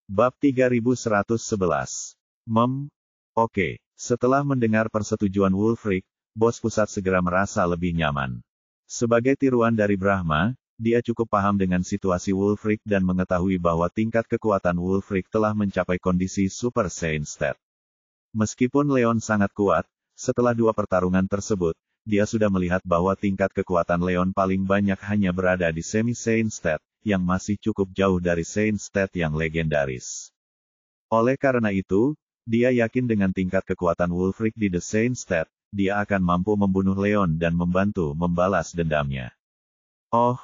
Bab 3111. Oke. Setelah mendengar persetujuan Wulfric, bos pusat segera merasa lebih nyaman. Sebagai tiruan dari Brahma, dia cukup paham dengan situasi Wulfric dan mengetahui bahwa tingkat kekuatan Wulfric telah mencapai kondisi Super Saiyan State. Meskipun Leon sangat kuat, setelah 2 pertarungan tersebut, dia sudah melihat bahwa tingkat kekuatan Leon paling banyak hanya berada di Semi Saiyan State, yang masih cukup jauh dari Saiyan State yang legendaris. Oleh karena itu, dia yakin dengan tingkat kekuatan Wulfric di The Saiyan State, dia akan mampu membunuh Leon dan membantu membalas dendamnya. Oh,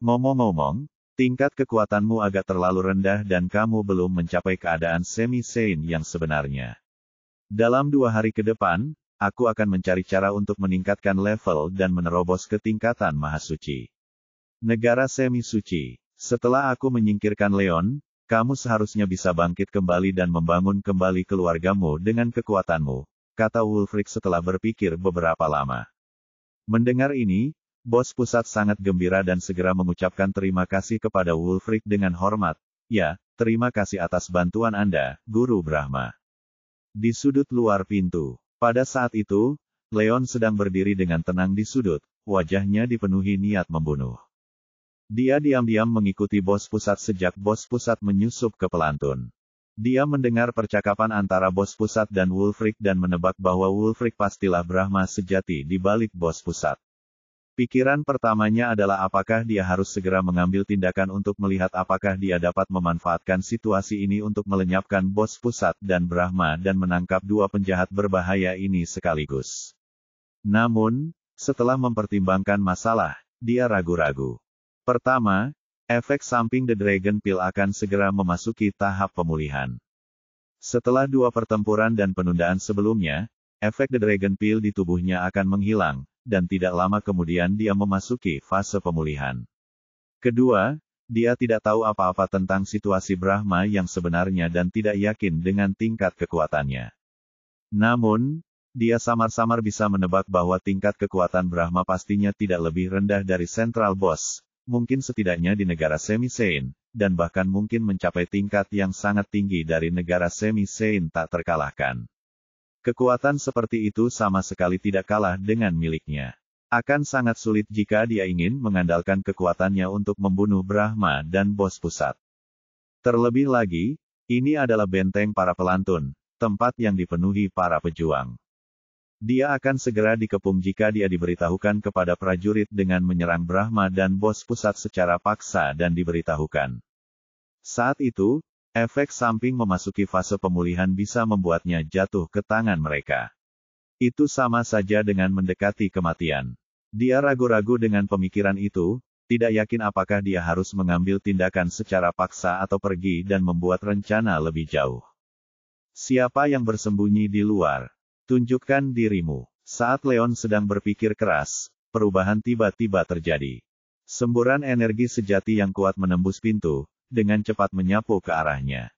ngomong-ngomong, tingkat kekuatanmu agak terlalu rendah dan kamu belum mencapai keadaan Semi Saiyan yang sebenarnya. Dalam 2 hari ke depan, aku akan mencari cara untuk meningkatkan level dan menerobos ke tingkatan Mahasuci. Negara Semi Suci. Setelah aku menyingkirkan Leon, kamu seharusnya bisa bangkit kembali dan membangun kembali keluargamu dengan kekuatanmu, kata Wulfric setelah berpikir beberapa lama. Mendengar ini, bos pusat sangat gembira dan segera mengucapkan terima kasih kepada Wulfric dengan hormat. Ya, terima kasih atas bantuan Anda, Guru Brahma. Di sudut luar pintu. Pada saat itu, Leon sedang berdiri dengan tenang di sudut, wajahnya dipenuhi niat membunuh. Dia diam-diam mengikuti bos pusat sejak bos pusat menyusup ke pelantun. Dia mendengar percakapan antara bos pusat dan Wulfric dan menebak bahwa Wulfric pastilah Brahma sejati di balik bos pusat. Pikiran pertamanya adalah apakah dia harus segera mengambil tindakan untuk melihat apakah dia dapat memanfaatkan situasi ini untuk melenyapkan bos pusat dan Brahma dan menangkap 2 penjahat berbahaya ini sekaligus. Namun, setelah mempertimbangkan masalah, dia ragu-ragu. Pertama, efek samping The Dragon Pill akan segera memasuki tahap pemulihan. Setelah 2 pertempuran dan penundaan sebelumnya, efek The Dragon Pill di tubuhnya akan menghilang, dan tidak lama kemudian dia memasuki fase pemulihan. Kedua, dia tidak tahu apa-apa tentang situasi Brahma yang sebenarnya dan tidak yakin dengan tingkat kekuatannya. Namun, dia samar-samar bisa menebak bahwa tingkat kekuatan Brahma pastinya tidak lebih rendah dari Central Boss, mungkin setidaknya di negara Semi Saiyan, dan bahkan mungkin mencapai tingkat yang sangat tinggi dari negara Semi Saiyan tak terkalahkan. Kekuatan seperti itu sama sekali tidak kalah dengan miliknya. Akan sangat sulit jika dia ingin mengandalkan kekuatannya untuk membunuh Brahma dan bos pusat. Terlebih lagi, ini adalah benteng para pelantun, tempat yang dipenuhi para pejuang. Dia akan segera dikepung jika dia diberitahukan kepada prajurit dengan menyerang Brahma dan bos pusat secara paksa dan diberitahukan. Saat itu, efek samping memasuki fase pemulihan bisa membuatnya jatuh ke tangan mereka. Itu sama saja dengan mendekati kematian. Dia ragu-ragu dengan pemikiran itu, tidak yakin apakah dia harus mengambil tindakan secara paksa atau pergi dan membuat rencana lebih jauh. Siapa yang bersembunyi di luar? Tunjukkan dirimu. Saat Leon sedang berpikir keras, perubahan tiba-tiba terjadi. Semburan energi sejati yang kuat menembus pintu, dengan cepat menyapu ke arahnya.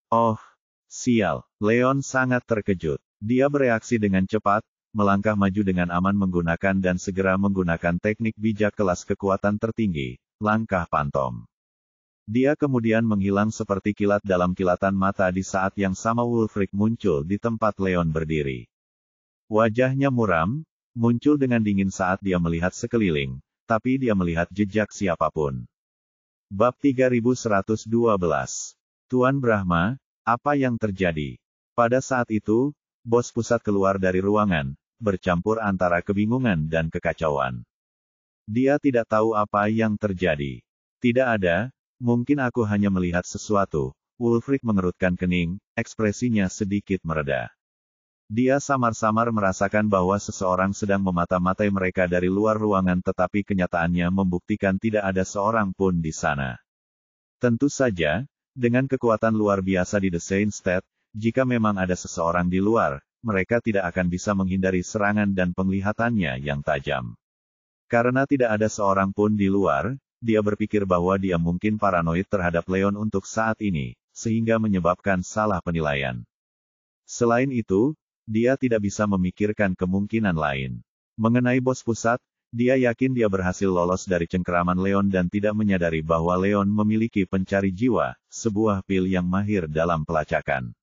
Oh, sial, Leon sangat terkejut. Dia bereaksi dengan cepat, melangkah maju dengan aman menggunakan dan segera menggunakan teknik bijak kelas kekuatan tertinggi, langkah pantom. Dia kemudian menghilang seperti kilat dalam kilatan mata di saat yang sama Wulfric muncul di tempat Leon berdiri. Wajahnya muram, muncul dengan dingin saat dia melihat sekeliling, tapi dia melihat jejak siapapun. Bab 3112. Tuan Brahma, apa yang terjadi? Pada saat itu, bos pusat keluar dari ruangan, bercampur antara kebingungan dan kekacauan. Dia tidak tahu apa yang terjadi. Tidak ada, mungkin aku hanya melihat sesuatu. Wulfric mengerutkan kening, ekspresinya sedikit mereda. Dia samar-samar merasakan bahwa seseorang sedang memata-matai mereka dari luar ruangan tetapi kenyataannya membuktikan tidak ada seorang pun di sana. Tentu saja, dengan kekuatan luar biasa di The Saiyan State, jika memang ada seseorang di luar, mereka tidak akan bisa menghindari serangan dan penglihatannya yang tajam. Karena tidak ada seorang pun di luar, dia berpikir bahwa dia mungkin paranoid terhadap Leon untuk saat ini, sehingga menyebabkan salah penilaian. Selain itu, dia tidak bisa memikirkan kemungkinan lain. Mengenai bos pusat, Dia yakin dia berhasil lolos dari cengkeraman Leon dan tidak menyadari bahwa Leon memiliki pencari jiwa, sebuah pil yang mahir dalam pelacakan.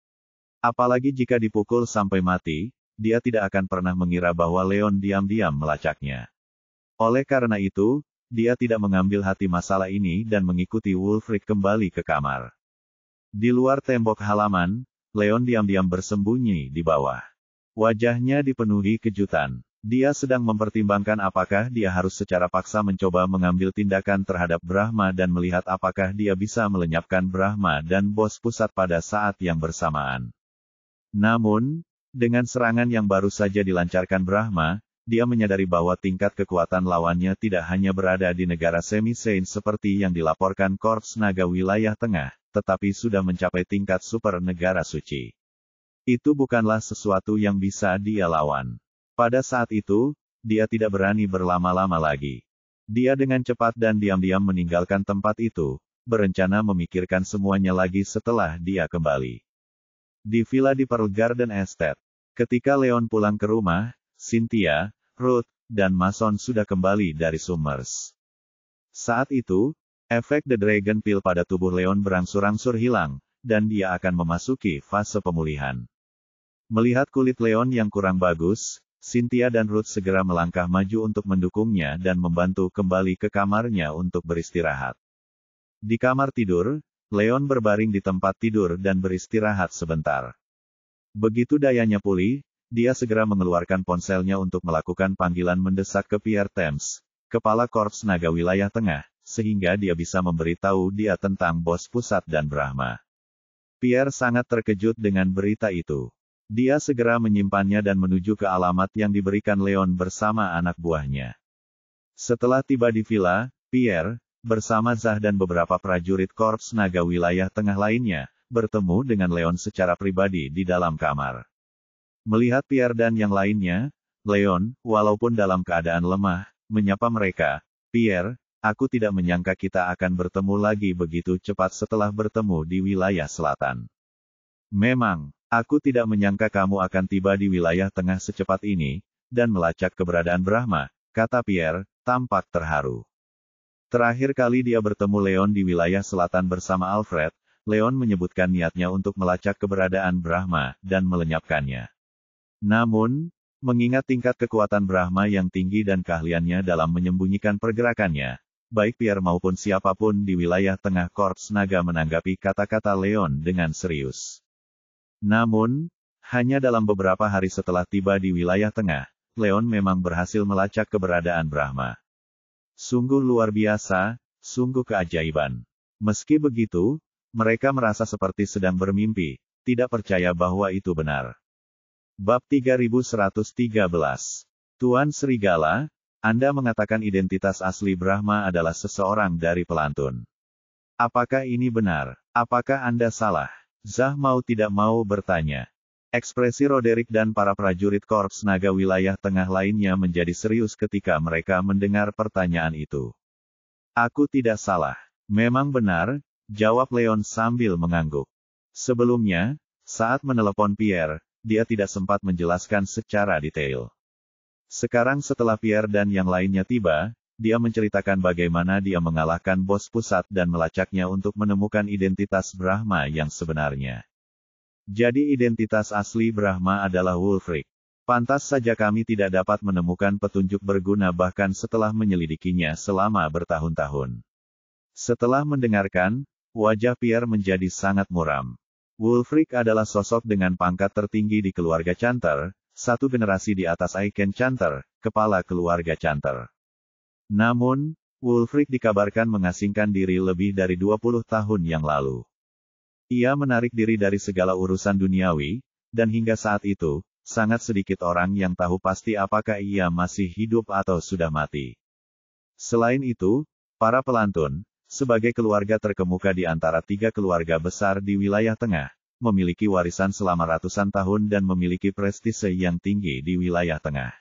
Apalagi jika dipukul sampai mati, dia tidak akan pernah mengira bahwa Leon diam-diam melacaknya. Oleh karena itu, dia tidak mengambil hati masalah ini dan mengikuti Wulfric kembali ke kamar. Di luar tembok halaman, Leon diam-diam bersembunyi di bawah. Wajahnya dipenuhi kejutan. Dia sedang mempertimbangkan apakah dia harus secara paksa mencoba mengambil tindakan terhadap Brahma dan melihat apakah dia bisa melenyapkan Brahma dan bos pusat pada saat yang bersamaan. Namun, dengan serangan yang baru saja dilancarkan Brahma, dia menyadari bahwa tingkat kekuatan lawannya tidak hanya berada di negara semi-sane seperti yang dilaporkan Korps Naga Wilayah Tengah, tetapi sudah mencapai tingkat super negara suci. Itu bukanlah sesuatu yang bisa dia lawan. Pada saat itu, dia tidak berani berlama-lama lagi. Dia dengan cepat dan diam-diam meninggalkan tempat itu, berencana memikirkan semuanya lagi setelah dia kembali. Di villa di Pearl Garden Estate, ketika Leon pulang ke rumah, Cynthia, Ruth, dan Mason sudah kembali dari Summers. Saat itu, efek The Dragon Pill pada tubuh Leon berangsur-angsur hilang, dan dia akan memasuki fase pemulihan. Melihat kulit Leon yang kurang bagus, Cynthia dan Ruth segera melangkah maju untuk mendukungnya dan membantu kembali ke kamarnya untuk beristirahat. Di kamar tidur, Leon berbaring di tempat tidur dan beristirahat sebentar. Begitu dayanya pulih, dia segera mengeluarkan ponselnya untuk melakukan panggilan mendesak ke Pierre Thames, Kepala Korps Naga Wilayah Tengah, sehingga dia bisa memberitahu dia tentang bos pusat dan Brahma. Pierre sangat terkejut dengan berita itu. Dia segera menyimpannya dan menuju ke alamat yang diberikan Leon bersama anak buahnya. Setelah tiba di villa, Pierre, bersama Zah dan beberapa prajurit Korps Naga Wilayah Tengah lainnya, bertemu dengan Leon secara pribadi di dalam kamar. Melihat Pierre dan yang lainnya, Leon, walaupun dalam keadaan lemah, menyapa mereka, "Pierre, aku tidak menyangka kita akan bertemu lagi begitu cepat setelah bertemu di wilayah selatan. Memang, aku tidak menyangka kamu akan tiba di wilayah tengah secepat ini, dan melacak keberadaan Brahma," kata Pierre, tampak terharu. Terakhir kali dia bertemu Leon di wilayah selatan bersama Alfred, Leon menyebutkan niatnya untuk melacak keberadaan Brahma, dan melenyapkannya. Namun, mengingat tingkat kekuatan Brahma yang tinggi dan keahliannya dalam menyembunyikan pergerakannya, baik Pierre maupun siapapun di wilayah tengah Korps Naga menanggapi kata-kata Leon dengan serius. Namun, hanya dalam beberapa hari setelah tiba di wilayah tengah, Leon memang berhasil melacak keberadaan Brahma. Sungguh luar biasa, sungguh keajaiban. Meski begitu, mereka merasa seperti sedang bermimpi, tidak percaya bahwa itu benar. Bab 3113. Tuan Serigala, Anda mengatakan identitas asli Brahma adalah seseorang dari pelantun. Apakah ini benar? Apakah Anda salah? Zah mau tidak mau bertanya. Ekspresi Roderick dan para prajurit Korps Naga Wilayah Tengah lainnya menjadi serius ketika mereka mendengar pertanyaan itu. Aku tidak salah. Memang benar, jawab Leon sambil mengangguk. Sebelumnya, saat menelepon Pierre, dia tidak sempat menjelaskan secara detail. Sekarang setelah Pierre dan yang lainnya tiba, dia menceritakan bagaimana dia mengalahkan bos pusat dan melacaknya untuk menemukan identitas Brahma yang sebenarnya. Jadi identitas asli Brahma adalah Wulfric. Pantas saja kami tidak dapat menemukan petunjuk berguna bahkan setelah menyelidikinya selama bertahun-tahun. Setelah mendengarkan, wajah Pierre menjadi sangat muram. Wulfric adalah sosok dengan pangkat tertinggi di keluarga Chanter, satu generasi di atas Aiken Chanter, kepala keluarga Chanter. Namun, Wulfric dikabarkan mengasingkan diri lebih dari 20 tahun yang lalu. Ia menarik diri dari segala urusan duniawi, dan hingga saat itu, sangat sedikit orang yang tahu pasti apakah ia masih hidup atau sudah mati. Selain itu, para pelantun, sebagai keluarga terkemuka di antara 3 keluarga besar di wilayah tengah, memiliki warisan selama ratusan tahun dan memiliki prestise yang tinggi di wilayah tengah.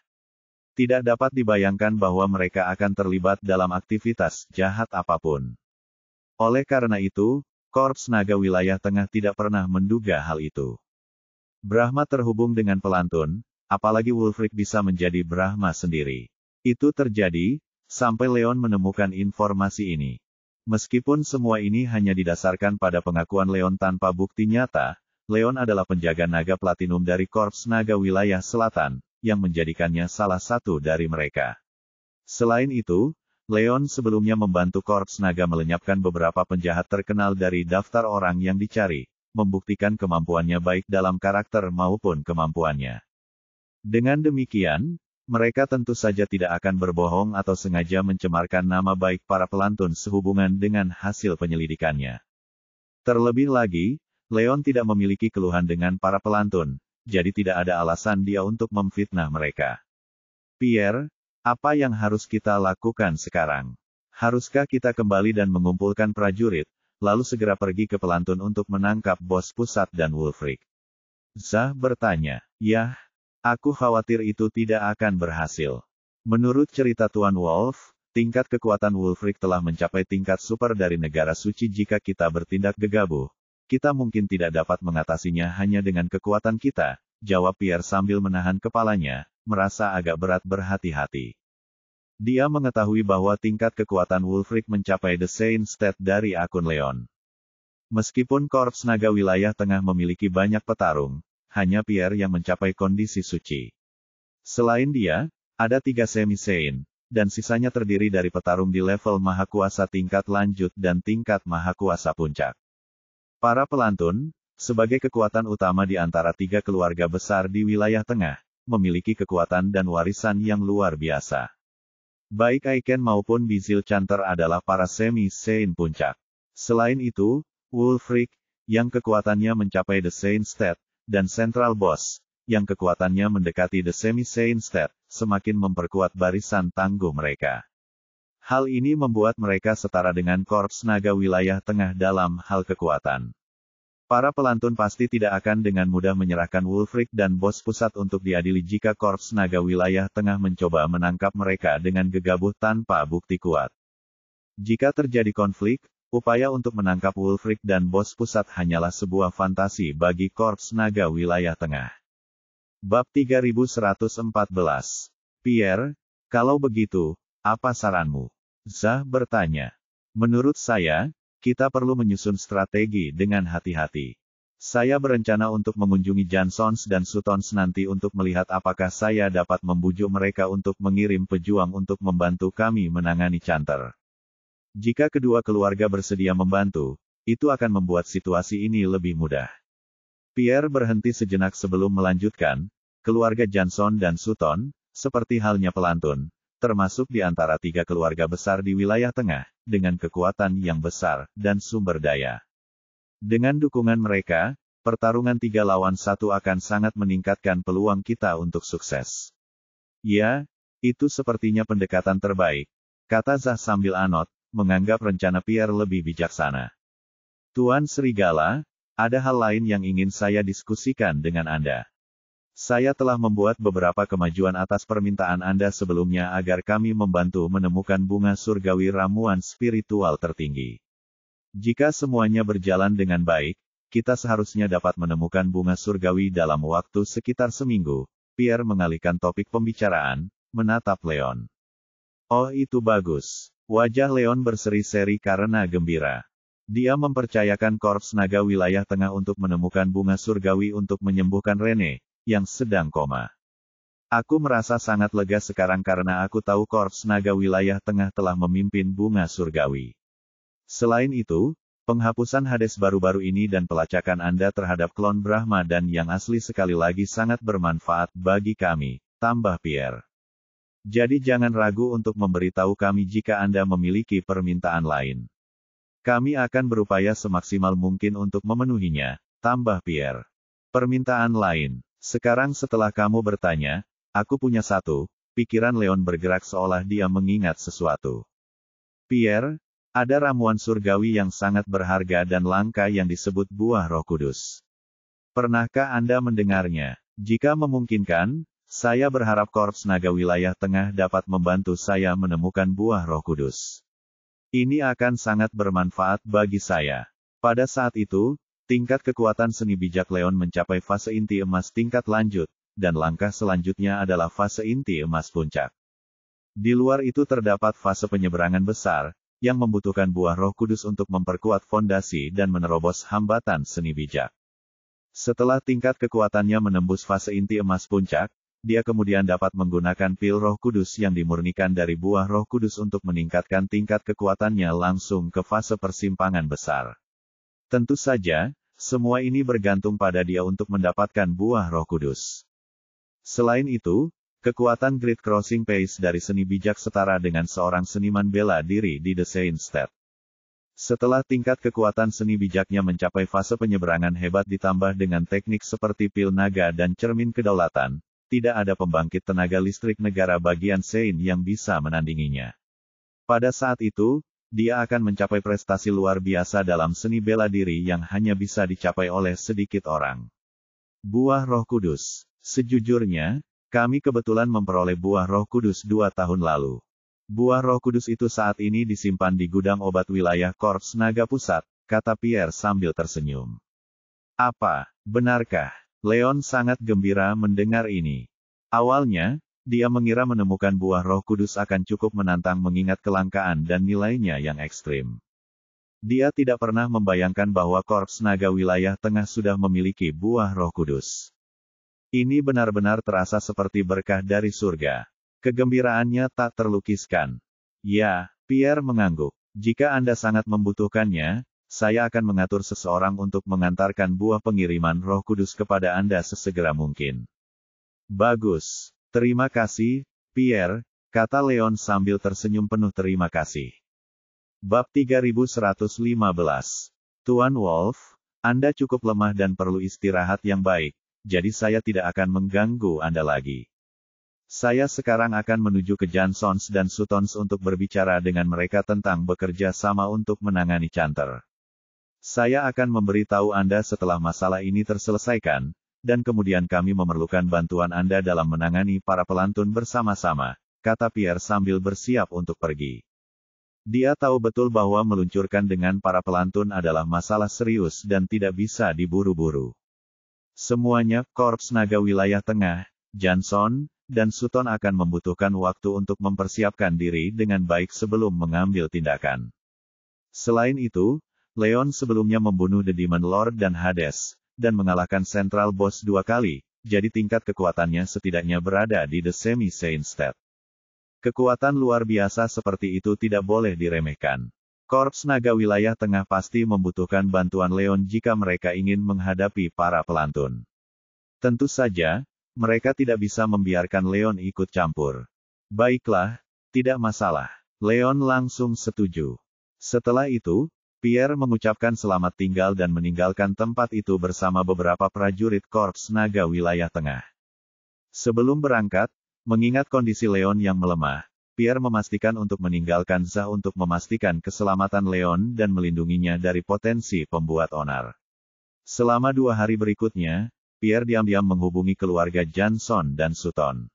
Tidak dapat dibayangkan bahwa mereka akan terlibat dalam aktivitas jahat apapun. Oleh karena itu, Korps Naga Wilayah Tengah tidak pernah menduga hal itu. Brahma terhubung dengan pelantun, apalagi Wulfric bisa menjadi Brahma sendiri. Itu terjadi, sampai Leon menemukan informasi ini. Meskipun semua ini hanya didasarkan pada pengakuan Leon tanpa bukti nyata, Leon adalah penjaga naga platinum dari Korps Naga Wilayah Selatan, yang menjadikannya salah satu dari mereka. Selain itu, Leon sebelumnya membantu Korps Naga melenyapkan beberapa penjahat terkenal dari daftar orang yang dicari, membuktikan kemampuannya baik dalam karakter maupun kemampuannya. Dengan demikian, mereka tentu saja tidak akan berbohong atau sengaja mencemarkan nama baik para pelantun sehubungan dengan hasil penyelidikannya. Terlebih lagi, Leon tidak memiliki keluhan dengan para pelantun, jadi tidak ada alasan dia untuk memfitnah mereka. Pierre, apa yang harus kita lakukan sekarang? Haruskah kita kembali dan mengumpulkan prajurit, lalu segera pergi ke pelantun untuk menangkap bos pusat dan Wulfric? Zah bertanya. Yah. Aku khawatir itu tidak akan berhasil. Menurut cerita Tuan Wolf, tingkat kekuatan Wulfric telah mencapai tingkat super dari negara suci. Jika kita bertindak gegabah, kita mungkin tidak dapat mengatasinya hanya dengan kekuatan kita, jawab Pierre sambil menahan kepalanya, merasa agak berat berhati-hati. Dia mengetahui bahwa tingkat kekuatan Wulfric mencapai The Saint State dari akun Leon. Meskipun Korps Naga Wilayah Tengah memiliki banyak petarung, hanya Pierre yang mencapai kondisi suci. Selain dia, ada 3 semi-saint, dan sisanya terdiri dari petarung di level Mahakuasa tingkat lanjut dan tingkat Mahakuasa puncak. Para pelantun, sebagai kekuatan utama di antara 3 keluarga besar di wilayah tengah, memiliki kekuatan dan warisan yang luar biasa. Baik Aiken maupun Bizil Chanter adalah para semi-saint puncak. Selain itu, Wulfric, yang kekuatannya mencapai The Saint State, dan Central Boss, yang kekuatannya mendekati The Semi-Saint State, semakin memperkuat barisan tangguh mereka. Hal ini membuat mereka setara dengan Korps Naga Wilayah Tengah dalam hal kekuatan. Para pelantun pasti tidak akan dengan mudah menyerahkan Wulfric dan bos pusat untuk diadili jika Korps Naga Wilayah Tengah mencoba menangkap mereka dengan gegabah tanpa bukti kuat. Jika terjadi konflik, upaya untuk menangkap Wulfric dan bos pusat hanyalah sebuah fantasi bagi Korps Naga Wilayah Tengah. Bab 3114. Pierre, kalau begitu, apa saranmu? Zah bertanya. Menurut saya, kita perlu menyusun strategi dengan hati-hati. Saya berencana untuk mengunjungi Jansons dan Sutons nanti untuk melihat apakah saya dapat membujuk mereka untuk mengirim pejuang untuk membantu kami menangani Chanter. Jika kedua keluarga bersedia membantu, itu akan membuat situasi ini lebih mudah. Pierre berhenti sejenak sebelum melanjutkan, keluarga Janson dan Sutton, seperti halnya pelantun, termasuk di antara 3 keluarga besar di wilayah tengah, dengan kekuatan yang besar, dan sumber daya. Dengan dukungan mereka, pertarungan 3 lawan 1 akan sangat meningkatkan peluang kita untuk sukses. Ya, itu sepertinya pendekatan terbaik, kata Zah sambil anot, menganggap rencana Pierre lebih bijaksana. Tuan Serigala, ada hal lain yang ingin saya diskusikan dengan Anda. Saya telah membuat beberapa kemajuan atas permintaan Anda sebelumnya agar kami membantu menemukan bunga surgawi ramuan spiritual tertinggi. Jika semuanya berjalan dengan baik, kita seharusnya dapat menemukan bunga surgawi dalam waktu sekitar seminggu. Pierre mengalihkan topik pembicaraan, menatap Leon. Oh, itu bagus. Wajah Leon berseri-seri karena gembira. Dia mempercayakan Korps Naga Wilayah Tengah untuk menemukan bunga surgawi untuk menyembuhkan Rene, yang sedang koma. Aku merasa sangat lega sekarang karena aku tahu Korps Naga Wilayah Tengah telah memimpin bunga surgawi. Selain itu, penghapusan Hades baru-baru ini dan pelacakan Anda terhadap klon Brahma dan yang asli sekali lagi sangat bermanfaat bagi kami, tambah Pierre. Jadi jangan ragu untuk memberitahu kami jika Anda memiliki permintaan lain. Kami akan berupaya semaksimal mungkin untuk memenuhinya, tambah Pierre. Permintaan lain. Sekarang setelah kamu bertanya, aku punya satu, pikiran Leon bergerak seolah dia mengingat sesuatu. Pierre, ada ramuan surgawi yang sangat berharga dan langka yang disebut buah Roh Kudus. Pernahkah Anda mendengarnya? Jika memungkinkan, saya berharap Korps Naga Wilayah Tengah dapat membantu saya menemukan buah Roh Kudus. Ini akan sangat bermanfaat bagi saya. Pada saat itu, tingkat kekuatan seni bijak Leon mencapai fase inti emas tingkat lanjut, dan langkah selanjutnya adalah fase inti emas puncak. Di luar itu terdapat fase penyeberangan besar, yang membutuhkan buah Roh Kudus untuk memperkuat fondasi dan menerobos hambatan seni bijak. Setelah tingkat kekuatannya menembus fase inti emas puncak, dia kemudian dapat menggunakan pil Roh Kudus yang dimurnikan dari buah Roh Kudus untuk meningkatkan tingkat kekuatannya langsung ke fase persimpangan besar. Tentu saja, semua ini bergantung pada dia untuk mendapatkan buah Roh Kudus. Selain itu, kekuatan Great Crossing Pace dari seni bijak setara dengan seorang seniman bela diri di The Saint State. Setelah tingkat kekuatan seni bijaknya mencapai fase penyeberangan hebat ditambah dengan teknik seperti pil naga dan cermin kedaulatan, tidak ada pembangkit tenaga listrik negara bagian Saint yang bisa menandinginya. Pada saat itu, dia akan mencapai prestasi luar biasa dalam seni bela diri yang hanya bisa dicapai oleh sedikit orang. Buah Roh Kudus. Sejujurnya, kami kebetulan memperoleh buah Roh Kudus 2 tahun lalu. Buah Roh Kudus itu saat ini disimpan di gudang obat wilayah Korps Naga Pusat, kata Pierre sambil tersenyum. Apa, benarkah? Leon sangat gembira mendengar ini. Awalnya, dia mengira menemukan buah Roh Kudus akan cukup menantang mengingat kelangkaan dan nilainya yang ekstrim. Dia tidak pernah membayangkan bahwa Korps Naga Wilayah Tengah sudah memiliki buah Roh Kudus. Ini benar-benar terasa seperti berkah dari surga. Kegembiraannya tak terlukiskan. Ya, Pierre mengangguk. Jika Anda sangat membutuhkannya, saya akan mengatur seseorang untuk mengantarkan buah pengiriman Roh Kudus kepada Anda sesegera mungkin. Bagus. Terima kasih, Pierre, kata Leon sambil tersenyum penuh terima kasih. Bab 3115. Tuan Wolf, Anda cukup lemah dan perlu istirahat yang baik. Jadi saya tidak akan mengganggu Anda lagi. Saya sekarang akan menuju ke Jansons dan Sutons untuk berbicara dengan mereka tentang bekerja sama untuk menangani Chanter. Saya akan memberitahu Anda setelah masalah ini terselesaikan, dan kemudian kami memerlukan bantuan Anda dalam menangani para pelantun bersama-sama, kata Pierre sambil bersiap untuk pergi. Dia tahu betul bahwa meluncurkan dengan para pelantun adalah masalah serius dan tidak bisa diburu-buru. Semuanya, Korps Naga Wilayah Tengah, Janson, dan Sutton akan membutuhkan waktu untuk mempersiapkan diri dengan baik sebelum mengambil tindakan. Selain itu, Leon sebelumnya membunuh The Demon Lord dan Hades, dan mengalahkan Central Boss 2 kali, jadi tingkat kekuatannya setidaknya berada di The Semi-Saint State. Kekuatan luar biasa seperti itu tidak boleh diremehkan. Korps Naga Wilayah Tengah pasti membutuhkan bantuan Leon jika mereka ingin menghadapi para pelantun. Tentu saja, mereka tidak bisa membiarkan Leon ikut campur. Baiklah, tidak masalah. Leon langsung setuju. Setelah itu, Pierre mengucapkan selamat tinggal dan meninggalkan tempat itu bersama beberapa prajurit Korps Naga Wilayah Tengah. Sebelum berangkat, mengingat kondisi Leon yang melemah, Pierre memastikan untuk meninggalkan Zah untuk memastikan keselamatan Leon dan melindunginya dari potensi pembuat onar. Selama 2 hari berikutnya, Pierre diam-diam menghubungi keluarga Janson dan Sutton.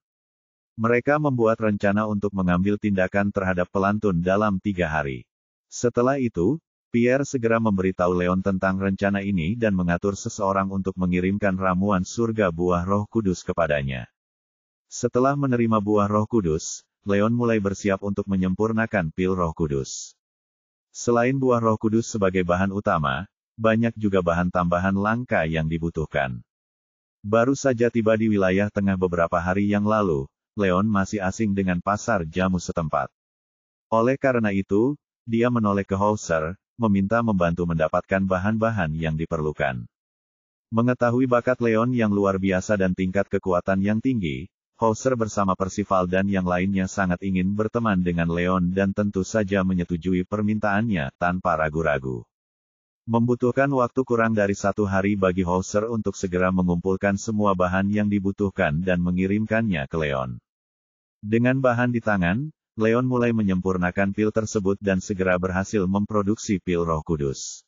Mereka membuat rencana untuk mengambil tindakan terhadap pelantun dalam 3 hari. Setelah itu, Pierre segera memberitahu Leon tentang rencana ini dan mengatur seseorang untuk mengirimkan ramuan surga buah Roh Kudus kepadanya. Setelah menerima buah Roh Kudus, Leon mulai bersiap untuk menyempurnakan pil Roh Kudus. Selain buah Roh Kudus sebagai bahan utama, banyak juga bahan tambahan langka yang dibutuhkan. Baru saja tiba di wilayah tengah beberapa hari yang lalu, Leon masih asing dengan pasar jamu setempat. Oleh karena itu, dia menoleh ke Hauser, meminta membantu mendapatkan bahan-bahan yang diperlukan. Mengetahui bakat Leon yang luar biasa dan tingkat kekuatan yang tinggi, Hauser bersama Percival dan yang lainnya sangat ingin berteman dengan Leon dan tentu saja menyetujui permintaannya tanpa ragu-ragu. Membutuhkan waktu kurang dari 1 hari bagi Hauser untuk segera mengumpulkan semua bahan yang dibutuhkan dan mengirimkannya ke Leon. Dengan bahan di tangan, Leon mulai menyempurnakan pil tersebut dan segera berhasil memproduksi pil Roh Kudus.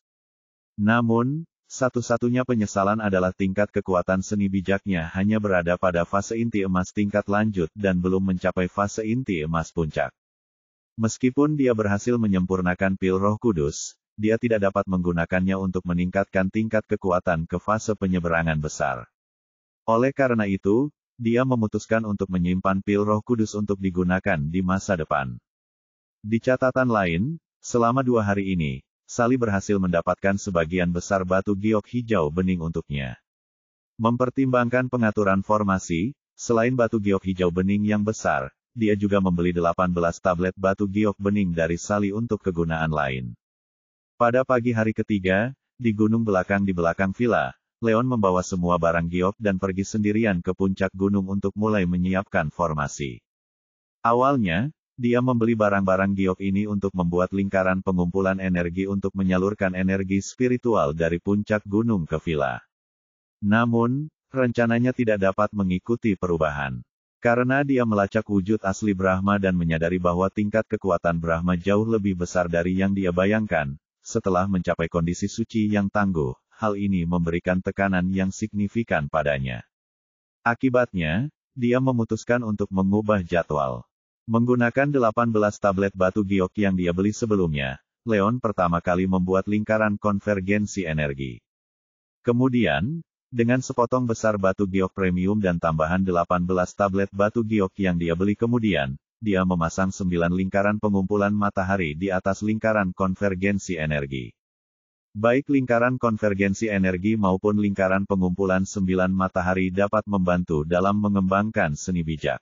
Namun, satu-satunya penyesalan adalah tingkat kekuatan seni bijaknya hanya berada pada fase inti emas tingkat lanjut dan belum mencapai fase inti emas puncak. Meskipun dia berhasil menyempurnakan pil Roh Kudus, dia tidak dapat menggunakannya untuk meningkatkan tingkat kekuatan ke fase penyeberangan besar. Oleh karena itu, dia memutuskan untuk menyimpan pil Roh Kudus untuk digunakan di masa depan. Di catatan lain, selama 2 hari ini, Sally berhasil mendapatkan sebagian besar batu giok hijau bening untuknya. Mempertimbangkan pengaturan formasi, selain batu giok hijau bening yang besar, dia juga membeli 18 tablet batu giok bening dari Sally untuk kegunaan lain. Pada pagi hari ketiga, di gunung belakang di belakang villa, Leon membawa semua barang giok dan pergi sendirian ke puncak gunung untuk mulai menyiapkan formasi. Awalnya, dia membeli barang-barang giok ini untuk membuat lingkaran pengumpulan energi untuk menyalurkan energi spiritual dari puncak gunung ke villa. Namun, rencananya tidak dapat mengikuti perubahan. Karena dia melacak wujud asli Brahma dan menyadari bahwa tingkat kekuatan Brahma jauh lebih besar dari yang dia bayangkan, setelah mencapai kondisi suci yang tangguh, hal ini memberikan tekanan yang signifikan padanya. Akibatnya, dia memutuskan untuk mengubah jadwal. Menggunakan 18 tablet batu giok yang dia beli sebelumnya, Leon pertama kali membuat lingkaran konvergensi energi. Kemudian, dengan sepotong besar batu giok premium dan tambahan 18 tablet batu giok yang dia beli kemudian, dia memasang 9 lingkaran pengumpulan matahari di atas lingkaran konvergensi energi. Baik lingkaran konvergensi energi maupun lingkaran pengumpulan 9 matahari dapat membantu dalam mengembangkan seni bijak.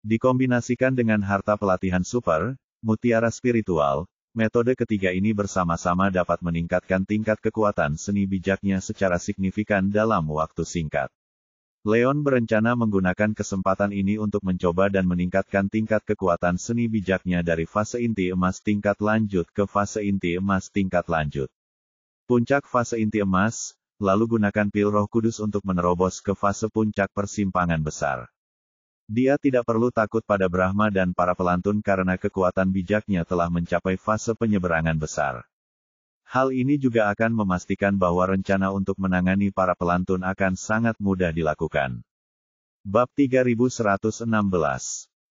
Dikombinasikan dengan harta pelatihan super, mutiara spiritual, metode ketiga ini bersama-sama dapat meningkatkan tingkat kekuatan seni bijaknya secara signifikan dalam waktu singkat. Leon berencana menggunakan kesempatan ini untuk mencoba dan meningkatkan tingkat kekuatan seni bijaknya dari fase inti emas tingkat lanjut ke fase inti emas tingkat lanjut. Puncak fase inti emas, lalu gunakan pil Roh Kudus untuk menerobos ke fase puncak persimpangan besar. Dia tidak perlu takut pada Brahma dan para pelantun karena kekuatan bijaknya telah mencapai fase penyeberangan besar. Hal ini juga akan memastikan bahwa rencana untuk menangani para pelantun akan sangat mudah dilakukan. Bab 3116.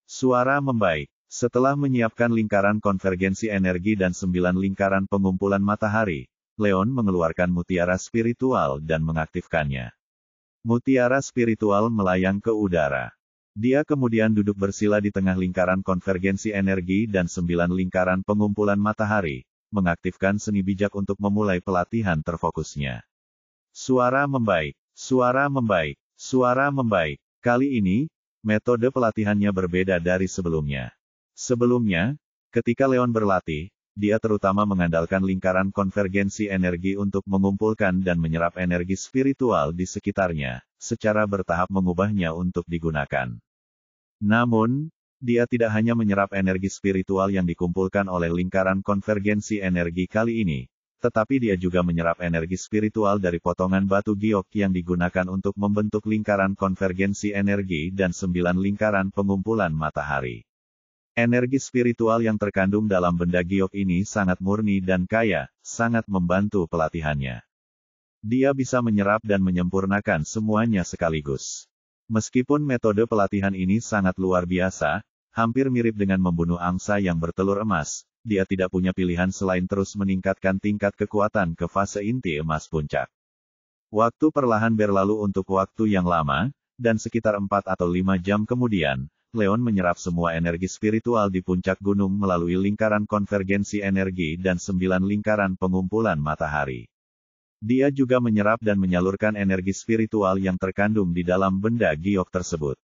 Suara membaik. Setelah menyiapkan lingkaran konvergensi energi dan 9 lingkaran pengumpulan matahari, Leon mengeluarkan mutiara spiritual dan mengaktifkannya. Mutiara spiritual melayang ke udara. Dia kemudian duduk bersila di tengah lingkaran konvergensi energi dan 9 lingkaran pengumpulan matahari, mengaktifkan seni bijak untuk memulai pelatihan terfokusnya. Suara membaik, suara membaik, suara membaik. Kali ini, metode pelatihannya berbeda dari sebelumnya. Sebelumnya, ketika Leon berlatih, dia terutama mengandalkan lingkaran konvergensi energi untuk mengumpulkan dan menyerap energi spiritual di sekitarnya, secara bertahap mengubahnya untuk digunakan. Namun, dia tidak hanya menyerap energi spiritual yang dikumpulkan oleh lingkaran konvergensi energi kali ini, tetapi dia juga menyerap energi spiritual dari potongan batu giok yang digunakan untuk membentuk lingkaran konvergensi energi dan 9 lingkaran pengumpulan matahari. Energi spiritual yang terkandung dalam benda giok ini sangat murni dan kaya, sangat membantu pelatihannya. Dia bisa menyerap dan menyempurnakan semuanya sekaligus. Meskipun metode pelatihan ini sangat luar biasa, hampir mirip dengan membunuh angsa yang bertelur emas, dia tidak punya pilihan selain terus meningkatkan tingkat kekuatan ke fase inti emas puncak. Waktu perlahan berlalu untuk waktu yang lama, dan sekitar 4 atau 5 jam kemudian, Leon menyerap semua energi spiritual di puncak gunung melalui lingkaran konvergensi energi dan 9 lingkaran pengumpulan matahari. Dia juga menyerap dan menyalurkan energi spiritual yang terkandung di dalam benda giok tersebut.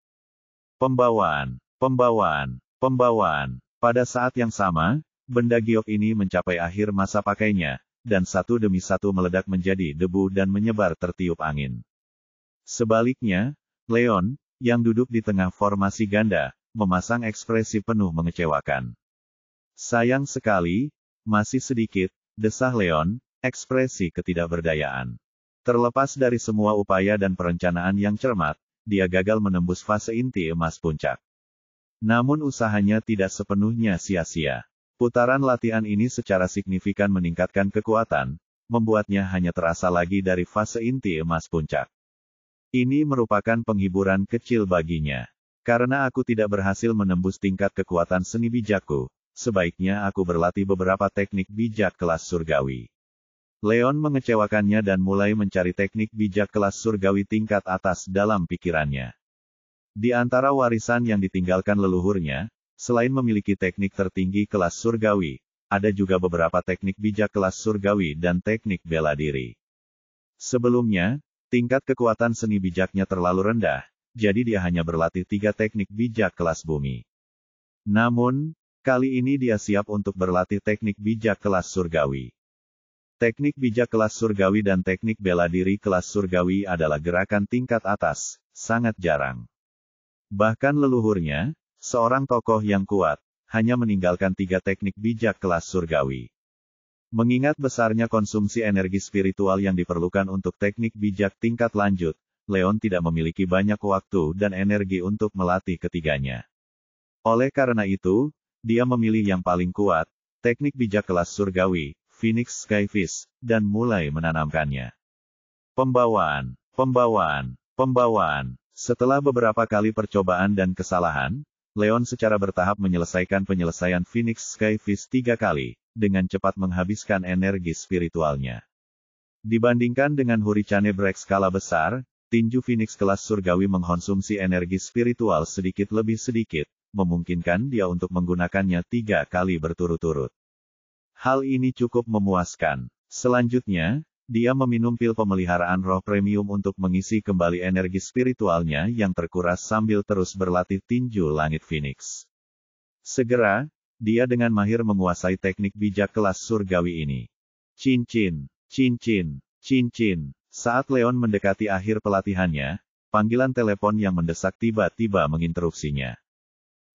Pembawaan, pembawaan, pembawaan. Pada saat yang sama, benda giok ini mencapai akhir masa pakainya, dan satu demi satu meledak menjadi debu dan menyebar tertiup angin. Sebaliknya, Leon, yang duduk di tengah formasi ganda, memasang ekspresi penuh mengecewakan. Sayang sekali, masih sedikit, desah Leon, ekspresi ketidakberdayaan. Terlepas dari semua upaya dan perencanaan yang cermat, dia gagal menembus fase inti emas puncak. Namun usahanya tidak sepenuhnya sia-sia. Putaran latihan ini secara signifikan meningkatkan kekuatan, membuatnya hanya terasa lagi dari fase inti emas puncak. Ini merupakan penghiburan kecil baginya. Karena aku tidak berhasil menembus tingkat kekuatan seni bijakku, sebaiknya aku berlatih beberapa teknik bijak kelas surgawi. Leon mengecewakannya dan mulai mencari teknik bijak kelas surgawi tingkat atas dalam pikirannya. Di antara warisan yang ditinggalkan leluhurnya, selain memiliki teknik tertinggi kelas surgawi, ada juga beberapa teknik bijak kelas surgawi dan teknik bela diri. Sebelumnya, tingkat kekuatan seni bijaknya terlalu rendah, jadi dia hanya berlatih 3 teknik bijak kelas bumi. Namun, kali ini dia siap untuk berlatih teknik bijak kelas surgawi. Teknik bijak kelas surgawi dan teknik bela diri kelas surgawi adalah gerakan tingkat atas, sangat jarang. Bahkan leluhurnya, seorang tokoh yang kuat, hanya meninggalkan 3 teknik bijak kelas surgawi. Mengingat besarnya konsumsi energi spiritual yang diperlukan untuk teknik bijak tingkat lanjut, Leon tidak memiliki banyak waktu dan energi untuk melatih ketiganya. Oleh karena itu, dia memilih yang paling kuat, teknik bijak kelas surgawi, Phoenix Skyfish, dan mulai menanamkannya. Pembawaan. Setelah beberapa kali percobaan dan kesalahan, Leon secara bertahap menyelesaikan penyelesaian Phoenix Skyfish 3 kali, dengan cepat menghabiskan energi spiritualnya. Dibandingkan dengan Hurricane Break skala besar, tinju Phoenix kelas surgawi mengkonsumsi energi spiritual sedikit lebih sedikit, memungkinkan dia untuk menggunakannya 3 kali berturut-turut. Hal ini cukup memuaskan. Selanjutnya, dia meminum pil pemeliharaan roh premium untuk mengisi kembali energi spiritualnya yang terkuras sambil terus berlatih tinju langit Phoenix. Segera, dia dengan mahir menguasai teknik bijak kelas surgawi ini. Cincin. Saat Leon mendekati akhir pelatihannya, panggilan telepon yang mendesak tiba-tiba menginterupsinya.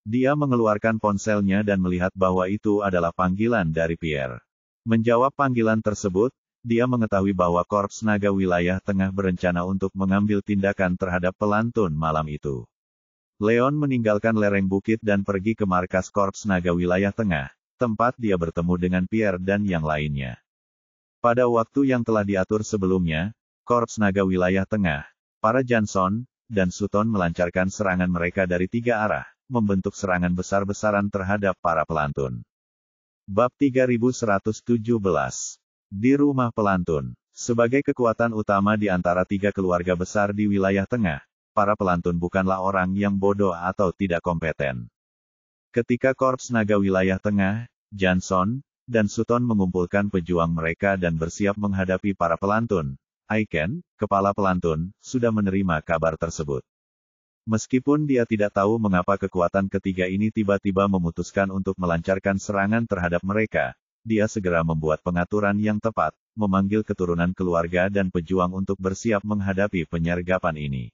Dia mengeluarkan ponselnya dan melihat bahwa itu adalah panggilan dari Pierre. Menjawab panggilan tersebut, dia mengetahui bahwa Korps Naga Wilayah Tengah berencana untuk mengambil tindakan terhadap pelantun malam itu. Leon meninggalkan lereng bukit dan pergi ke markas Korps Naga Wilayah Tengah, tempat dia bertemu dengan Pierre dan yang lainnya. Pada waktu yang telah diatur sebelumnya, Korps Naga Wilayah Tengah, para Johnson, dan Sutton melancarkan serangan mereka dari 3 arah, membentuk serangan besar-besaran terhadap para pelantun. Bab 3117. Di rumah pelantun. Sebagai kekuatan utama di antara 3 keluarga besar di wilayah tengah, para pelantun bukanlah orang yang bodoh atau tidak kompeten. Ketika Korps Naga Wilayah Tengah, Johnson, dan Sutton mengumpulkan pejuang mereka dan bersiap menghadapi para pelantun, Aiken, kepala pelantun, sudah menerima kabar tersebut. Meskipun dia tidak tahu mengapa kekuatan ketiga ini tiba-tiba memutuskan untuk melancarkan serangan terhadap mereka, dia segera membuat pengaturan yang tepat, memanggil keturunan keluarga dan pejuang untuk bersiap menghadapi penyergapan ini.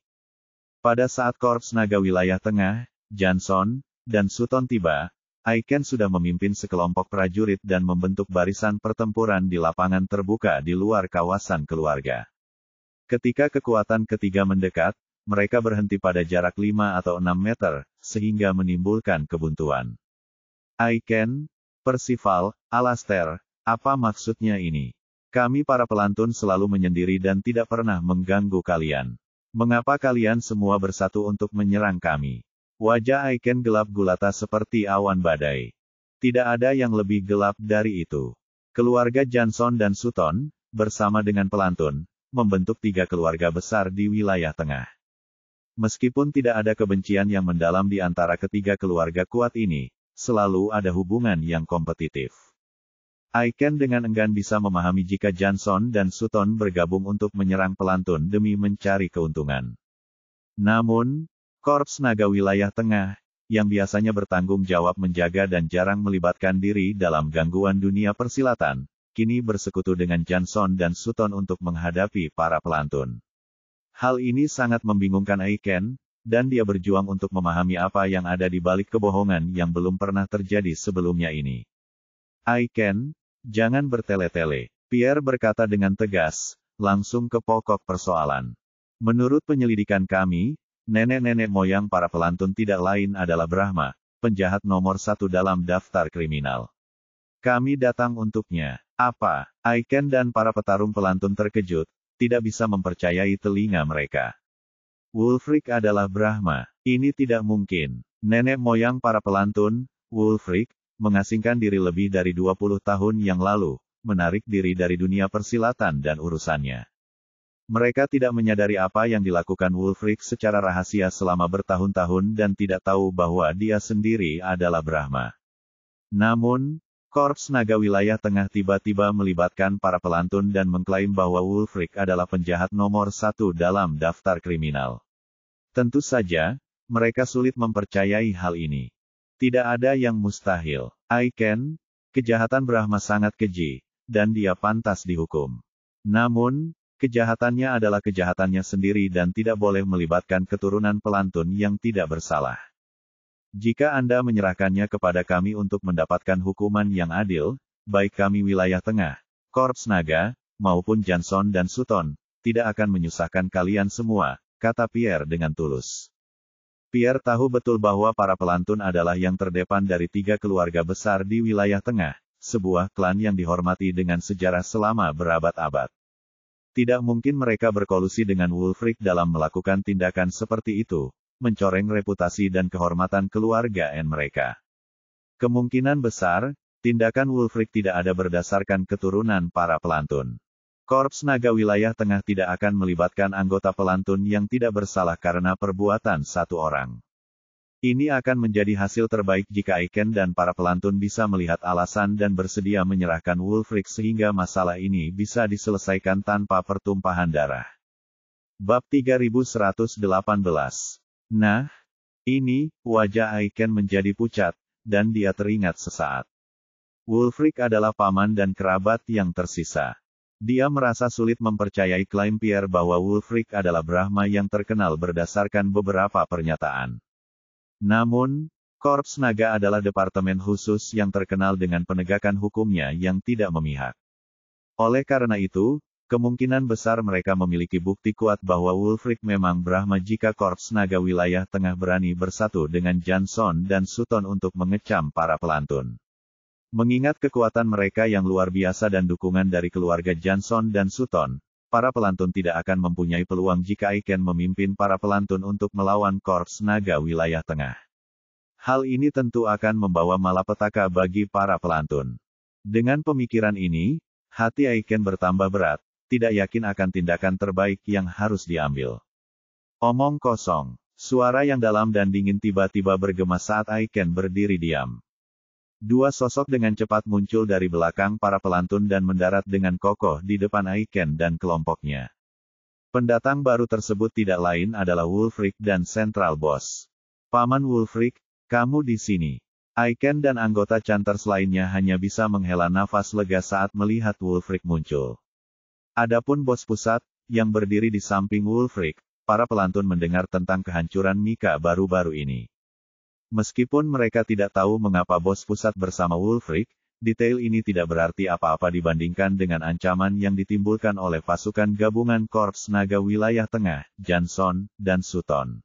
Pada saat Korps Naga Wilayah Tengah, Johnson, dan Sutton tiba, Aiken sudah memimpin sekelompok prajurit dan membentuk barisan pertempuran di lapangan terbuka di luar kawasan keluarga. Ketika kekuatan ketiga mendekat, mereka berhenti pada jarak 5 atau 6 meter, sehingga menimbulkan kebuntuan. Aiken, Percival, Alastair, apa maksudnya ini? Kami para pelantun selalu menyendiri dan tidak pernah mengganggu kalian. Mengapa kalian semua bersatu untuk menyerang kami? Wajah Aiken gelap gulata seperti awan badai. Tidak ada yang lebih gelap dari itu. Keluarga Johnson dan Sutton, bersama dengan pelantun, membentuk 3 keluarga besar di wilayah tengah. Meskipun tidak ada kebencian yang mendalam di antara ketiga keluarga kuat ini, selalu ada hubungan yang kompetitif. Aiken dengan enggan bisa memahami jika Johnson dan Sutton bergabung untuk menyerang pelantun demi mencari keuntungan. Namun, Korps Naga Wilayah Tengah, yang biasanya bertanggung jawab menjaga dan jarang melibatkan diri dalam gangguan dunia persilatan, kini bersekutu dengan Johnson dan Sutton untuk menghadapi para pelantun. Hal ini sangat membingungkan Aiken, dan dia berjuang untuk memahami apa yang ada di balik kebohongan yang belum pernah terjadi sebelumnya ini. Aiken, jangan bertele-tele, Pierre berkata dengan tegas, langsung ke pokok persoalan. Menurut penyelidikan kami, nenek-nenek moyang para pelantun tidak lain adalah Brahma, penjahat nomor 1 dalam daftar kriminal. Kami datang untuknya. Apa? Aiken dan para petarung pelantun terkejut, tidak bisa mempercayai telinga mereka. Wulfric adalah Brahma. Ini tidak mungkin. Nenek moyang para pelantun, Wulfric, mengasingkan diri lebih dari 20 tahun yang lalu, menarik diri dari dunia persilatan dan urusannya. Mereka tidak menyadari apa yang dilakukan Wulfric secara rahasia selama bertahun-tahun dan tidak tahu bahwa dia sendiri adalah Brahma. Namun, Korps Naga Wilayah Tengah tiba-tiba melibatkan para pelantun dan mengklaim bahwa Wulfric adalah penjahat nomor 1 dalam daftar kriminal. Tentu saja, mereka sulit mempercayai hal ini. Tidak ada yang mustahil. Aiken, kejahatan Brahma sangat keji, dan dia pantas dihukum. Namun, kejahatannya adalah kejahatannya sendiri dan tidak boleh melibatkan keturunan pelantun yang tidak bersalah. Jika Anda menyerahkannya kepada kami untuk mendapatkan hukuman yang adil, baik kami Wilayah Tengah, Korps Naga, maupun Johnson dan Sutton, tidak akan menyusahkan kalian semua, kata Pierre dengan tulus. Pierre tahu betul bahwa para pelantun adalah yang terdepan dari 3 keluarga besar di Wilayah Tengah, sebuah klan yang dihormati dengan sejarah selama berabad-abad. Tidak mungkin mereka berkolusi dengan Wulfric dalam melakukan tindakan seperti itu, mencoreng reputasi dan kehormatan keluarga mereka. Kemungkinan besar, tindakan Wulfric tidak ada berdasarkan keturunan para pelantun. Korps Naga Wilayah Tengah tidak akan melibatkan anggota pelantun yang tidak bersalah karena perbuatan satu orang. Ini akan menjadi hasil terbaik jika Aiken dan para pelantun bisa melihat alasan dan bersedia menyerahkan Wulfric sehingga masalah ini bisa diselesaikan tanpa pertumpahan darah. Bab 3118. Nah, ini, wajah Aiken menjadi pucat, dan dia teringat sesaat. Wulfric adalah paman dan kerabat yang tersisa. Dia merasa sulit mempercayai klaim Pierre bahwa Wulfric adalah Brahma yang terkenal berdasarkan beberapa pernyataan. Namun, Korps Naga adalah departemen khusus yang terkenal dengan penegakan hukumnya yang tidak memihak. Oleh karena itu, kemungkinan besar mereka memiliki bukti kuat bahwa Wulfric memang Brahma jika Korps Naga Wilayah Tengah berani bersatu dengan Johnson dan Sutton untuk mengecam para pelantun. Mengingat kekuatan mereka yang luar biasa dan dukungan dari keluarga Johnson dan Sutton, para pelantun tidak akan mempunyai peluang jika Aiken memimpin para pelantun untuk melawan Korps Naga Wilayah Tengah. Hal ini tentu akan membawa malapetaka bagi para pelantun. Dengan pemikiran ini, hati Aiken bertambah berat, tidak yakin akan tindakan terbaik yang harus diambil. Omong kosong. Suara yang dalam dan dingin tiba-tiba bergema saat Aiken berdiri diam. 2 sosok dengan cepat muncul dari belakang para pelantun dan mendarat dengan kokoh di depan Aiken dan kelompoknya. Pendatang baru tersebut tidak lain adalah Wulfric dan Central Boss. Paman Wulfric, kamu di sini. Aiken dan anggota Chanters lainnya hanya bisa menghela nafas lega saat melihat Wulfric muncul. Adapun bos pusat, yang berdiri di samping Wulfric, para pelantun mendengar tentang kehancuran Mika baru-baru ini. Meskipun mereka tidak tahu mengapa bos pusat bersama Wulfric, detail ini tidak berarti apa-apa dibandingkan dengan ancaman yang ditimbulkan oleh pasukan gabungan Korps Naga Wilayah Tengah, Johnson, dan Sutton.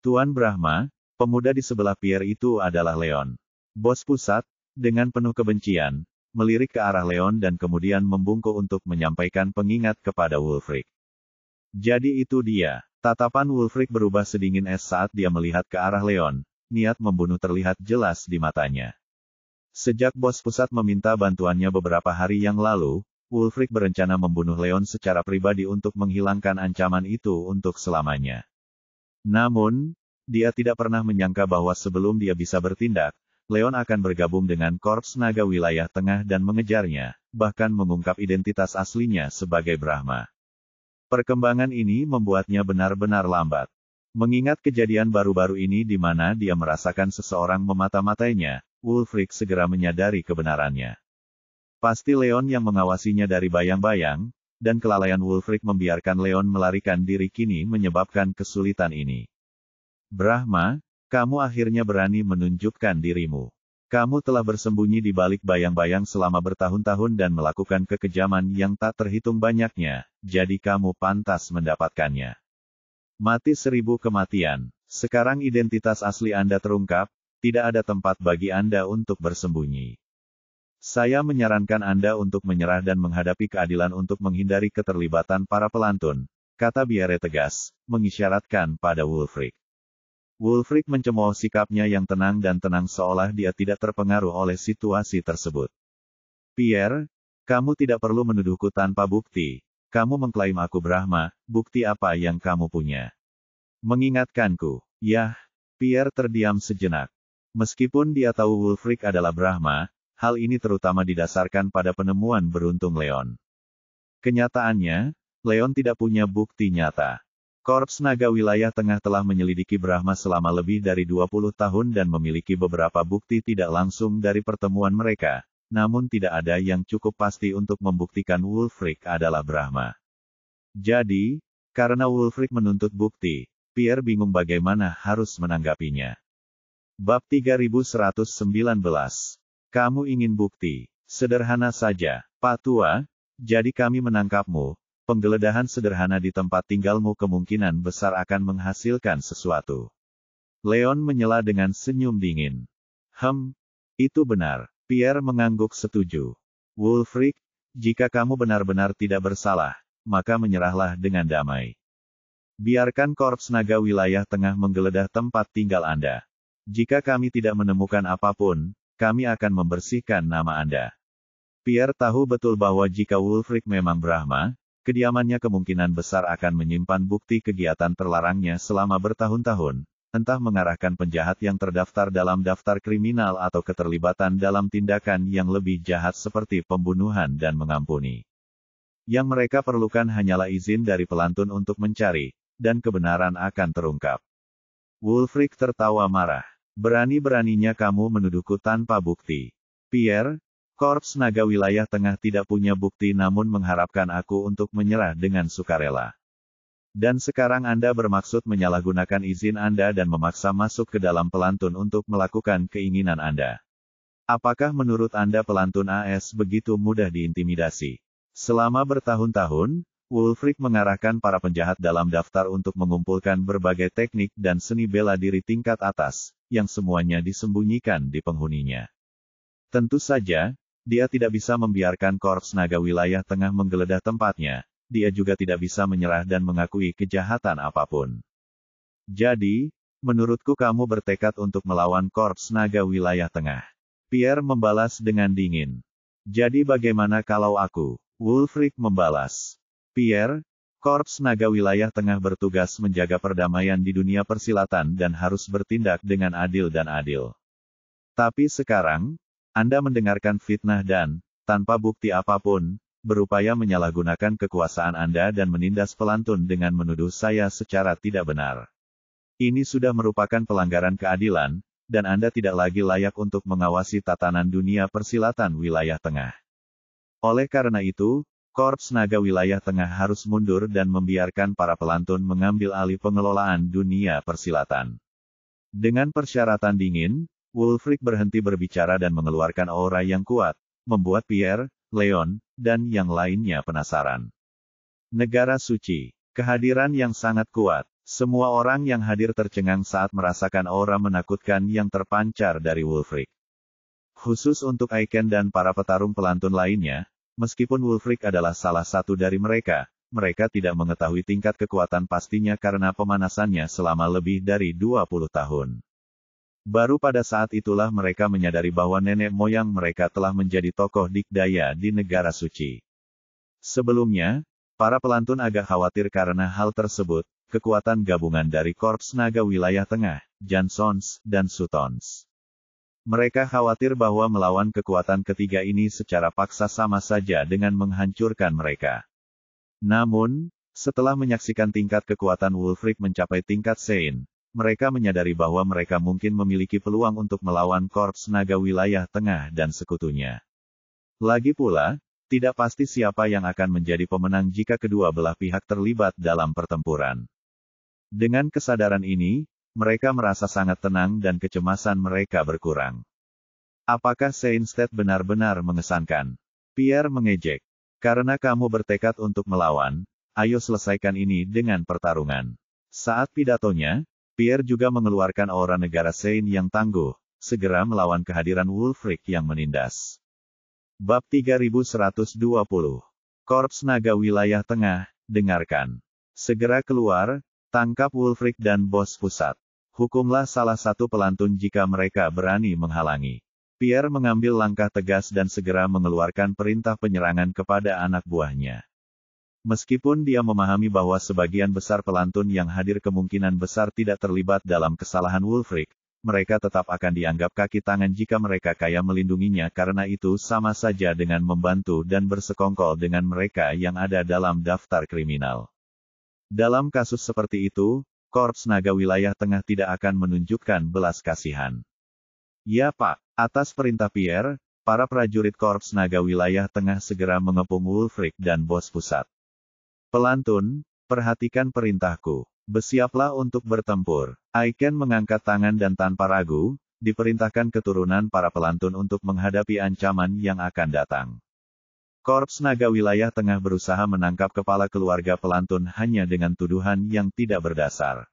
Tuan Brahma, pemuda di sebelah Pierre itu adalah Leon. Bos pusat, dengan penuh kebencian, melirik ke arah Leon dan kemudian membungkuk untuk menyampaikan pengingat kepada Wulfric. Jadi itu dia. Tatapan Wulfric berubah sedingin es saat dia melihat ke arah Leon. Niat membunuh terlihat jelas di matanya. Sejak bos pusat meminta bantuannya beberapa hari yang lalu, Wulfric berencana membunuh Leon secara pribadi untuk menghilangkan ancaman itu untuk selamanya. Namun, dia tidak pernah menyangka bahwa sebelum dia bisa bertindak, Leon akan bergabung dengan Korps Naga Wilayah Tengah dan mengejarnya, bahkan mengungkap identitas aslinya sebagai Brahma. Perkembangan ini membuatnya benar-benar lambat. Mengingat kejadian baru-baru ini di mana dia merasakan seseorang memata-matainya, Wulfric segera menyadari kebenarannya. Pasti Leon yang mengawasinya dari bayang-bayang, dan kelalaian Wulfric membiarkan Leon melarikan diri kini menyebabkan kesulitan ini. Brahma, kamu akhirnya berani menunjukkan dirimu. Kamu telah bersembunyi di balik bayang-bayang selama bertahun-tahun dan melakukan kekejaman yang tak terhitung banyaknya, jadi kamu pantas mendapatkannya. Mati 1000 kematian. Sekarang identitas asli Anda terungkap, tidak ada tempat bagi Anda untuk bersembunyi. Saya menyarankan Anda untuk menyerah dan menghadapi keadilan untuk menghindari keterlibatan para pelantun, kata Pierre tegas, mengisyaratkan pada Wulfric. Wulfric mencemooh sikapnya yang tenang dan tenang seolah dia tidak terpengaruh oleh situasi tersebut. Pierre, kamu tidak perlu menuduhku tanpa bukti. kamu mengklaim aku Brahma, bukti apa yang kamu punya? Mengingatkanku. Yah, Pierre terdiam sejenak. Meskipun dia tahu Wulfric adalah Brahma, hal ini terutama didasarkan pada penemuan beruntung Leon. Kenyataannya, Leon tidak punya bukti nyata. Korps Naga Wilayah Tengah telah menyelidiki Brahma selama lebih dari 20 tahun dan memiliki beberapa bukti tidak langsung dari pertemuan mereka, namun tidak ada yang cukup pasti untuk membuktikan Wulfric adalah Brahma. Jadi, karena Wulfric menuntut bukti, Pierre bingung bagaimana harus menanggapinya. Bab 3119. Kamu ingin bukti? Sederhana saja, Pak Tua, jadi kami menangkapmu. Penggeledahan sederhana di tempat tinggalmu kemungkinan besar akan menghasilkan sesuatu. Leon menyela dengan senyum dingin. Itu benar. Pierre mengangguk setuju. Wulfric, jika kamu benar-benar tidak bersalah, maka menyerahlah dengan damai. Biarkan Korps Naga Wilayah Tengah menggeledah tempat tinggal Anda. Jika kami tidak menemukan apapun, kami akan membersihkan nama Anda. Pierre tahu betul bahwa jika Wulfric memang Brahma, kediamannya kemungkinan besar akan menyimpan bukti kegiatan terlarangnya selama bertahun-tahun, entah mengarahkan penjahat yang terdaftar dalam daftar kriminal atau keterlibatan dalam tindakan yang lebih jahat seperti pembunuhan dan mengampuni. Yang mereka perlukan hanyalah izin dari pelantun untuk mencari, dan kebenaran akan terungkap. Wulfric tertawa marah. Berani-beraninya kamu menuduhku tanpa bukti. Pierre, Korps Naga Wilayah Tengah tidak punya bukti namun mengharapkan aku untuk menyerah dengan sukarela. Dan sekarang Anda bermaksud menyalahgunakan izin Anda dan memaksa masuk ke dalam pelantun untuk melakukan keinginan Anda. Apakah menurut Anda pelantun AS begitu mudah diintimidasi? Selama bertahun-tahun, Wulfric mengarahkan para penjahat dalam daftar untuk mengumpulkan berbagai teknik dan seni bela diri tingkat atas, yang semuanya disembunyikan di penghuninya. Tentu saja, dia tidak bisa membiarkan Korps Naga Wilayah Tengah menggeledah tempatnya, dia juga tidak bisa menyerah dan mengakui kejahatan apapun. Jadi, menurutku kamu bertekad untuk melawan Korps Naga Wilayah Tengah. Pierre membalas dengan dingin. Jadi bagaimana kalau aku? Wulfric membalas. Pierre, Korps Naga Wilayah Tengah bertugas menjaga perdamaian di dunia persilatan dan harus bertindak dengan adil dan adil. Tapi sekarang, Anda mendengarkan fitnah dan, tanpa bukti apapun, berupaya menyalahgunakan kekuasaan Anda dan menindas pelantun dengan menuduh saya secara tidak benar. Ini sudah merupakan pelanggaran keadilan, dan Anda tidak lagi layak untuk mengawasi tatanan dunia persilatan wilayah tengah. Oleh karena itu, Korps Naga Wilayah Tengah harus mundur dan membiarkan para pelantun mengambil alih pengelolaan dunia persilatan. Dengan persyaratan dingin, Wulfric berhenti berbicara dan mengeluarkan aura yang kuat, membuat Pierre, Leon, dan yang lainnya penasaran. Negara suci. Kehadiran yang sangat kuat. Semua orang yang hadir tercengang saat merasakan aura menakutkan yang terpancar dari Wulfric. Khusus untuk Aiken dan para petarung pelantun lainnya, meskipun Wulfric adalah salah satu dari mereka, mereka tidak mengetahui tingkat kekuatan pastinya karena pemanasannya selama lebih dari 20 tahun. Baru pada saat itulah mereka menyadari bahwa nenek moyang mereka telah menjadi tokoh dikdaya di negara suci. Sebelumnya, para pelantun agak khawatir karena hal tersebut, kekuatan gabungan dari Korps Naga Wilayah Tengah, Jansons, dan Sutons. Mereka khawatir bahwa melawan kekuatan ketiga ini secara paksa sama saja dengan menghancurkan mereka. Namun, setelah menyaksikan tingkat kekuatan Wulfric mencapai tingkat Sein, mereka menyadari bahwa mereka mungkin memiliki peluang untuk melawan Korps Naga Wilayah Tengah dan sekutunya. Lagi pula, tidak pasti siapa yang akan menjadi pemenang jika kedua belah pihak terlibat dalam pertempuran. Dengan kesadaran ini, mereka merasa sangat tenang dan kecemasan mereka berkurang. Apakah Seinstedt benar-benar mengesankan? Pierre mengejek. Karena kamu bertekad untuk melawan, ayo selesaikan ini dengan pertarungan. Saat pidatonya, Pierre juga mengeluarkan aura negara Sein yang tangguh, segera melawan kehadiran Wulfric yang menindas. Bab 3120. Korps Naga Wilayah Tengah, dengarkan. Segera keluar, tangkap Wulfric dan bos pusat. Hukumlah salah satu pelantun jika mereka berani menghalangi. Pierre mengambil langkah tegas dan segera mengeluarkan perintah penyerangan kepada anak buahnya. Meskipun dia memahami bahwa sebagian besar pelantun yang hadir kemungkinan besar tidak terlibat dalam kesalahan Wulfric, mereka tetap akan dianggap kaki tangan jika mereka kaya melindunginya karena itu sama saja dengan membantu dan bersekongkol dengan mereka yang ada dalam daftar kriminal. Dalam kasus seperti itu, Korps Naga Wilayah Tengah tidak akan menunjukkan belas kasihan. Ya Pak, atas perintah Pierre, para prajurit Korps Naga Wilayah Tengah segera mengepung Wulfric dan bos pusat. Pelantun, perhatikan perintahku. Bersiaplah untuk bertempur. Aiken mengangkat tangan dan tanpa ragu, diperintahkan keturunan para pelantun untuk menghadapi ancaman yang akan datang. Korps Naga Wilayah Tengah berusaha menangkap kepala keluarga pelantun hanya dengan tuduhan yang tidak berdasar.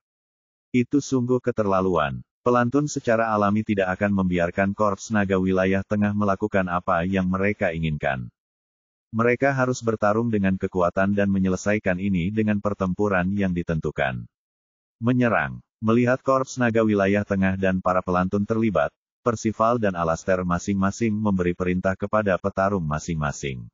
Itu sungguh keterlaluan. Pelantun secara alami tidak akan membiarkan Korps Naga Wilayah Tengah melakukan apa yang mereka inginkan. Mereka harus bertarung dengan kekuatan dan menyelesaikan ini dengan pertempuran yang ditentukan. Menyerang. Melihat Korps Naga Wilayah Tengah dan para pelantun terlibat, Percival dan Alastair masing-masing memberi perintah kepada petarung masing-masing.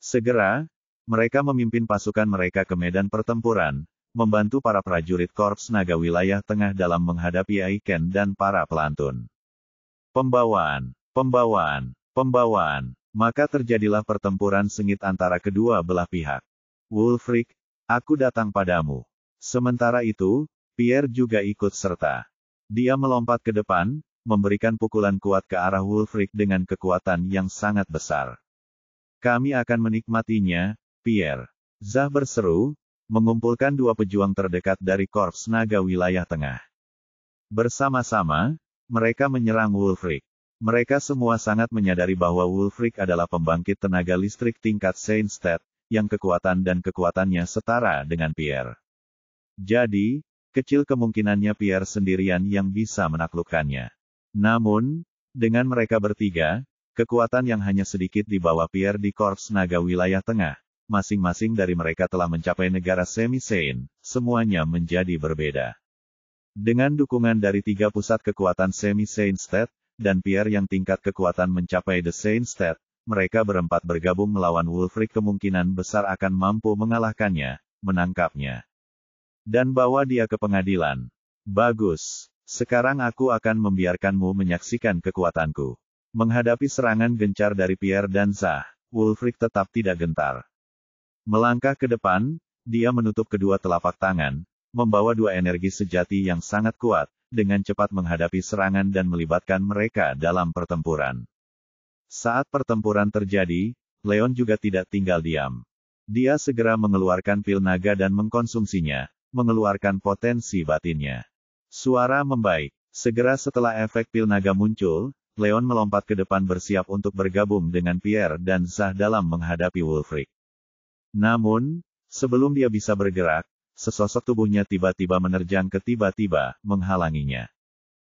Segera, mereka memimpin pasukan mereka ke medan pertempuran, membantu para prajurit Korps Naga Wilayah Tengah dalam menghadapi Aiken dan para pelantun. Pembawaan. Maka terjadilah pertempuran sengit antara kedua belah pihak. Wulfric, aku datang padamu. Sementara itu, Pierre juga ikut serta. Dia melompat ke depan, memberikan pukulan kuat ke arah Wulfric dengan kekuatan yang sangat besar. Kami akan menikmatinya, Pierre. Zah berseru, mengumpulkan dua pejuang terdekat dari Korps Naga Wilayah Tengah. Bersama-sama, mereka menyerang Wulfric. Mereka semua sangat menyadari bahwa Wulfric adalah pembangkit tenaga listrik tingkat Seinstedt, yang kekuatan dan kekuatannya setara dengan Pierre. Jadi, kecil kemungkinannya Pierre sendirian yang bisa menaklukkannya. Namun, dengan mereka bertiga, kekuatan yang hanya sedikit di bawah Pierre di Korps Naga Wilayah Tengah, masing-masing dari mereka telah mencapai negara semi-Seine, semuanya menjadi berbeda. Dengan dukungan dari tiga pusat kekuatan semi-Seinstedt, dan Pierre yang tingkat kekuatan mencapai The Seinstedt, mereka berempat bergabung melawan Wulfric kemungkinan besar akan mampu mengalahkannya, menangkapnya, dan bawa dia ke pengadilan. Bagus. Sekarang aku akan membiarkanmu menyaksikan kekuatanku. Menghadapi serangan gencar dari Pierre dan Zah, Wulfric tetap tidak gentar. Melangkah ke depan, dia menutup kedua telapak tangan, membawa dua energi sejati yang sangat kuat, dengan cepat menghadapi serangan dan melibatkan mereka dalam pertempuran. Saat pertempuran terjadi, Leon juga tidak tinggal diam. Dia segera mengeluarkan pil naga dan mengkonsumsinya, mengeluarkan potensi batinnya. Suara membaik. Segera setelah efek pil naga muncul, Leon melompat ke depan bersiap untuk bergabung dengan Pierre dan Zah dalam menghadapi Wulfric. Namun, sebelum dia bisa bergerak, sesosok tubuhnya tiba-tiba menerjang ke tiba-tiba, menghalanginya.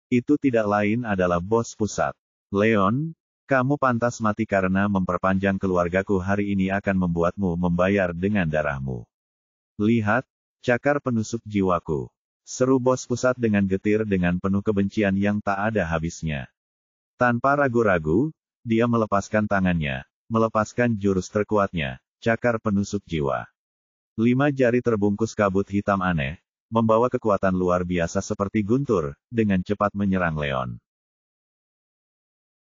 Itu tidak lain adalah bos pusat. Leon, kamu pantas mati karena memperpanjang keluargaku hari ini akan membuatmu membayar dengan darahmu. Lihat, cakar penusuk jiwaku. Seru bos pusat dengan getir dengan penuh kebencian yang tak ada habisnya. Tanpa ragu-ragu, dia melepaskan tangannya, melepaskan jurus terkuatnya, cakar penusuk jiwa. 5 jari terbungkus kabut hitam aneh, membawa kekuatan luar biasa seperti guntur, dengan cepat menyerang Leon.